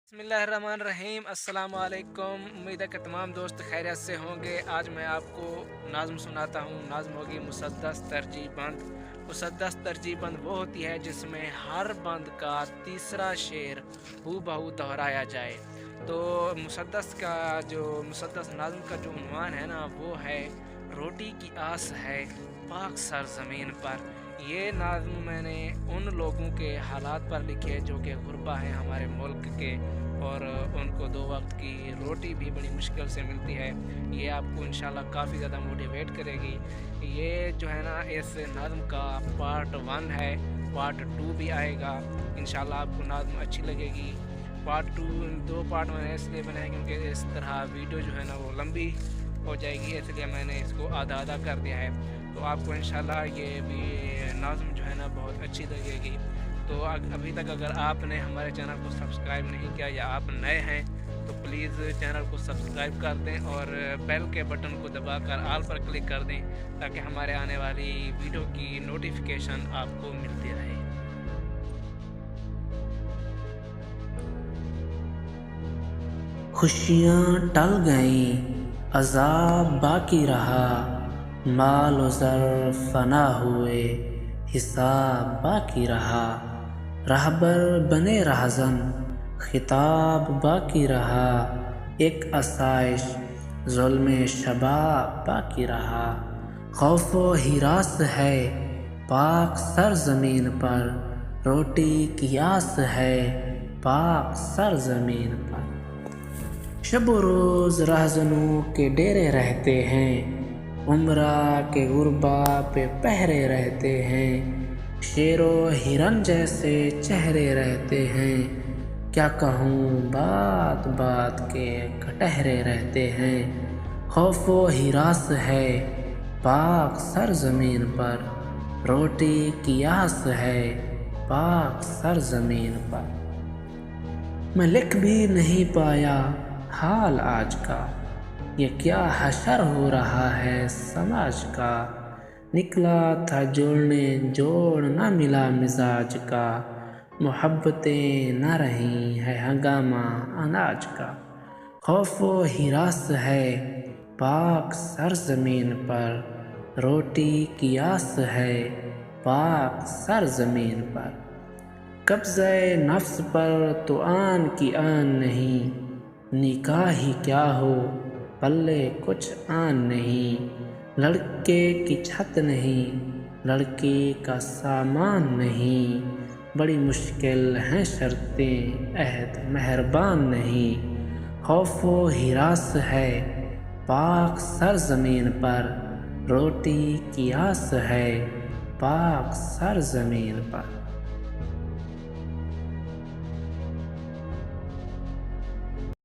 बिस्मिल्लाहिर्रहमानिर्रहीम। अस्सलाम वालेकुम। उम्मीद है कि तमाम दोस्त खैरियत से होंगे। आज मैं आपको नाज़्म सुनाता हूँ। नाज़्म होगी मुसद्दस तरजीह बंद। मुसद्दस तरजीह बंद वो होती है जिसमें हर बंद का तीसरा शेर हूबहू दोहराया जाए। तो मुसद्दस का जो मुसद्दस नाज़्म का जो उन्वान है ना, वो है रोटी की आस है पाक सरज़मीन पर। ये नाज़्म मैंने उन लोगों के हालात पर लिखे जो कि गुरबा हैं हमारे मुल्क के, और उनको दो वक्त की रोटी भी बड़ी मुश्किल से मिलती है। ये आपको इंशाल्लाह काफ़ी ज़्यादा मोटिवेट करेगी। ये जो है ना, इस नाज़्म का पार्ट 1 है, पार्ट 2 भी आएगा। इंशाल्लाह आपको नाज़्म अच्छी लगेगी। पार्ट 2 2 पार्ट मैंने इसलिए बनाए क्योंकि इस तरह वीडियो जो है ना वो लंबी हो जाएगी, इसलिए मैंने इसको आधा आधा कर दिया है। तो आपको इंशाल्लाह ये भी नाज़्म जो है ना बहुत अच्छी लगेगी। तो अभी तक अगर आपने हमारे चैनल को सब्सक्राइब नहीं किया या आप नए हैं तो प्लीज़ चैनल को सब्सक्राइब कर दें और बेल के बटन को दबाकर ऑल पर क्लिक कर दें, ताकि हमारे आने वाली वीडियो की नोटिफिकेशन आपको मिलती रहे। खुशियाँ टल गईं, अज़ाब बाकी रहा, माल व ज़र फना हुए, हिसाब बाकी रहा। रहबर बने रहज़न, खिताब बाकी रहा, एक आसाइश ज़ुल्म शबाब बाकी रहा। खौफ व हिरास है पाक सरज़मीन पर, रोटी की आस है पाक सरज़मीन पर। शब रोज़ रहज़नों के डेरे रहते हैं, उम्रा के गुरबा पे पहरे रहते हैं। शेरो हिरन जैसे चेहरे रहते हैं, क्या कहूँ बात बात के कटहरे रहते हैं। खौफ व हिरास है पाक सरज़मीन पर, रोटी की आस है पाक सरज़मीन पर। मैं लिख भी नहीं पाया हाल आज का, ये क्या हशर हो रहा है समाज का। निकला था जोड़ने जोड़ न मिला मिजाज का, मोहब्बतें न रही है हंगामा अनाज का। खौफ व हिरास है पाक सरज़मीन पर, रोटी की आस है पाक सरज़मीन पर। कब्ज़े नफ्स पर तो आन की आन नहीं, निकाह ही क्या हो पल्ले कुछ आन नहीं। लड़के की छत नहीं, लड़की का सामान नहीं, बड़ी मुश्किल हैं शर्तें अहद मेहरबान नहीं। खौफ व हिरास है पाक सरज़मीन पर, रोटी की आस है पाक सरज़मीन पर।